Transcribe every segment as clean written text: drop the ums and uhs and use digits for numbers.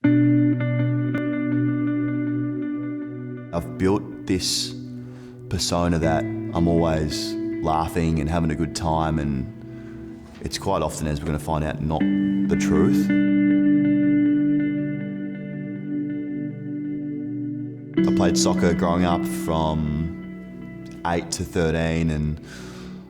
I've built this persona that I'm always laughing and having a good time, and it's quite often, as we're going to find out, not the truth. I played soccer growing up from 8 to 13, and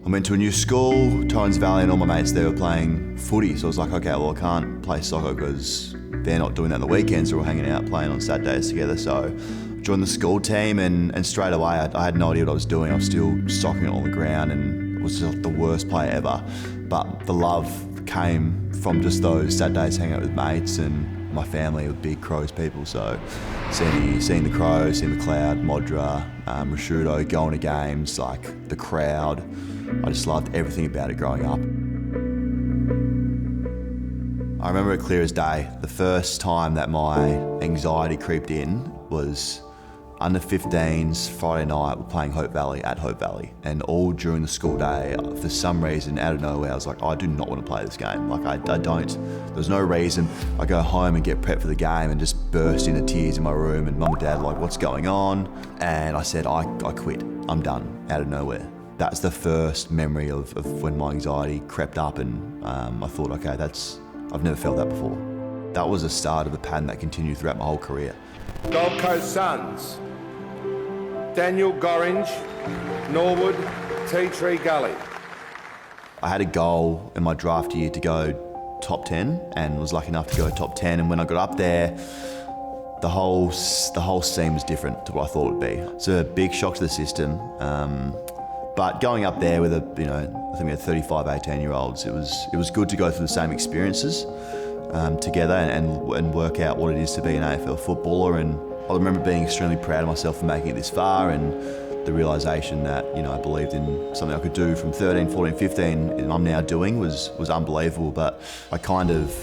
I went to a new school, Torrens Valley, and all my mates there were playing footy. So I was like, okay, well, I can't play soccer because they're not doing that on the weekends. They're all hanging out playing on Saturdays together. So I joined the school team, and straight away I had no idea what I was doing. I was still socking it on the ground and was just the worst player ever. But the love came from just those Saturdays hanging out with mates, and my family were big Crows people. So seeing the Crows, seeing the Cloud, Modra, Rashudo, going to games, like the crowd, I just loved everything about it growing up. I remember it clear as day. The first time that my anxiety creeped in was under 15s, Friday night, we're playing Hope Valley at Hope Valley. And all during the school day, for some reason, out of nowhere, I was like, I do not want to play this game. Like, I don't. There's no reason. I go home and get prepped for the game and just burst into tears in my room, and mum and dad were like, what's going on? And I said, I quit. I'm done, out of nowhere. That's the first memory of when my anxiety crept up, and I thought, okay, I've never felt that before. That was the start of a pattern that continued throughout my whole career. Gold Coast Suns, Daniel Gorringe, Norwood, Tea Tree Gully. I had a goal in my draft year to go top 10, and was lucky enough to go top 10. And when I got up there, the whole scene was different to what I thought it would be. It's a big shock to the system. But going up there with I think we had 35, 18-year-olds, it was good to go through the same experiences together and work out what it is to be an AFL footballer. And I remember being extremely proud of myself for making it this far, and the realisation that, I believed in something I could do from 13, 14, 15, and I'm now doing was unbelievable. But I kind of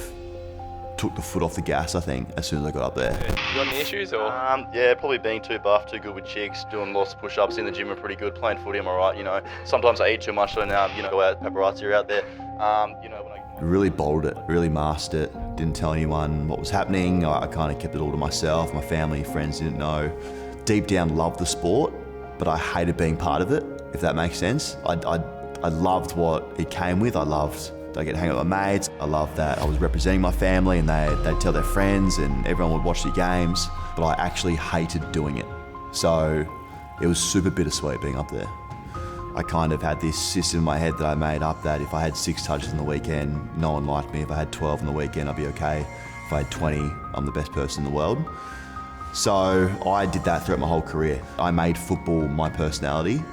took the foot off the gas, I think, as soon as I got up there. You got any issues, or? Yeah, probably being too buff, too good with chicks, doing lots of push-ups in the gym are pretty good, playing footy, I'm alright, Sometimes I eat too much, so now, go out, paparazzi are out there. Really bottled it, really masked it, didn't tell anyone what was happening. I kind of kept it all to myself. My family, friends didn't know. Deep down, loved the sport, but I hated being part of it, if that makes sense. I loved what it came with. I get to hang out with my mates. I loved that I was representing my family, and they'd tell their friends, and everyone would watch the games, but I actually hated doing it. So it was super bittersweet being up there. I kind of had this system in my head that I made up that if I had 6 touches on the weekend, no one liked me. If I had 12 on the weekend, I'd be okay. If I had 20, I'm the best person in the world. So I did that throughout my whole career. I made football my personality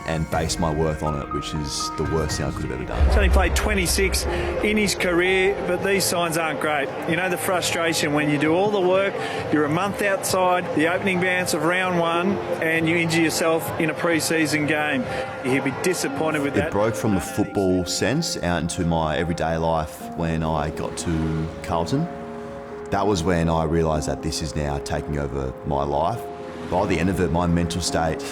and based my worth on it, which is the worst thing I could have ever done. He's only played 26 in his career, but these signs aren't great. The frustration when you do all the work, you're a month outside the opening bounce of round 1, and you injure yourself in a pre-season game. He'd be disappointed with that. It broke from the football sense out into my everyday life when I got to Carlton. That was when I realised that this is now taking over my life. By the end of it, my mental state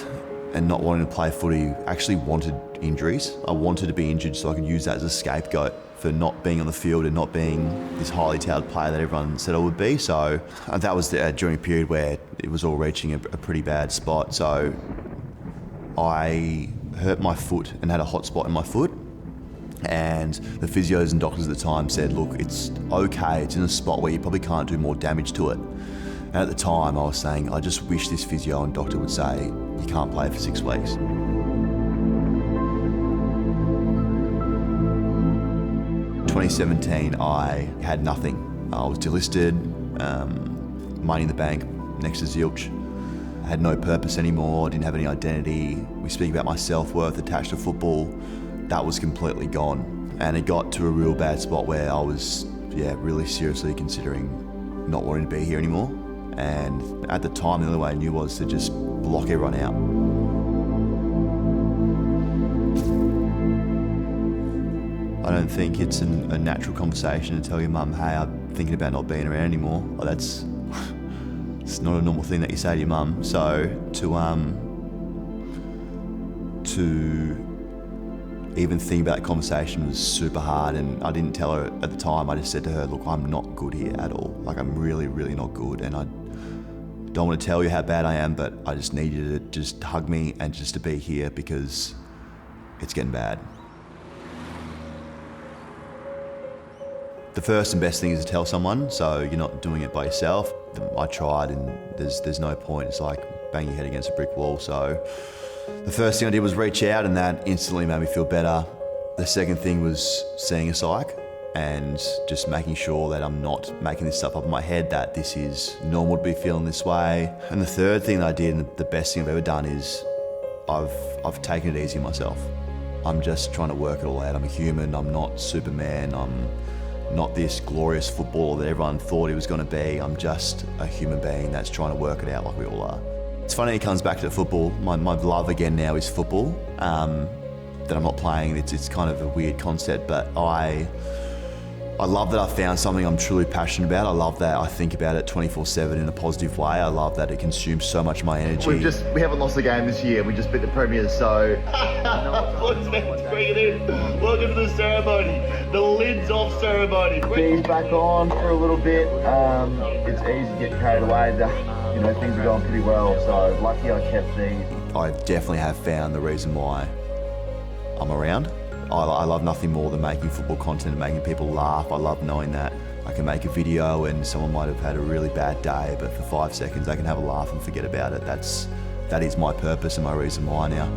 and not wanting to play footy actually wanted injuries. I wanted to be injured so I could use that as a scapegoat for not being on the field and not being this highly touted player that everyone said I would be. So that was during a period where it was all reaching a pretty bad spot. So I hurt my foot and had a hot spot in my foot. And the physios and doctors at the time said, look, it's okay. It's in a spot where you probably can't do more damage to it. And at the time I was saying, I just wish this physio and doctor would say, you can't play for 6 weeks. 2017, I had nothing. I was delisted, money in the bank, next to zilch. I had no purpose anymore, didn't have any identity. We speak about my self-worth attached to football. That was completely gone. And it got to a real bad spot where I was, really seriously considering not wanting to be here anymore. And at the time, the only way I knew was to just block everyone out. I don't think it's a natural conversation to tell your mum, hey, I'm thinking about not being around anymore. Well, it's not a normal thing that you say to your mum. So to even thinking about that conversation was super hard, and I didn't tell her at the time. I just said to her, look, I'm not good here at all. Like, I'm really, really not good, and I don't want to tell you how bad I am, but I just need you to just hug me and just to be here because it's getting bad. The first and best thing is to tell someone, so you're not doing it by yourself. I tried, and there's no point. It's like banging your head against a brick wall. So the first thing I did was reach out, and that instantly made me feel better. The second thing was seeing a psych and just making sure that I'm not making this stuff up in my head, that this is normal to be feeling this way. And the third thing that I did, and the best thing I've ever done, is I've taken it easy myself. I'm just trying to work it all out. I'm a human, I'm not Superman, I'm not this glorious footballer that everyone thought he was going to be. I'm just a human being that's trying to work it out like we all are. It's funny it comes back to football. My love again now is football, that I'm not playing. It's kind of a weird concept, but I love that I found something I'm truly passionate about. I love that I think about it 24/7 in a positive way. I love that it consumes so much of my energy. We haven't lost a game this year. We just beat the Premiers, so... Boys, let's bring it in. Welcome to the ceremony. The lid's off ceremony. Bees back on for a little bit. It's easy to get carried away. Things are going pretty well, so lucky I kept these. I definitely have found the reason why I'm around. I love nothing more than making football content and making people laugh. I love knowing that I can make a video and someone might have had a really bad day, but for 5 seconds they can have a laugh and forget about it. That is my purpose and my reason why now.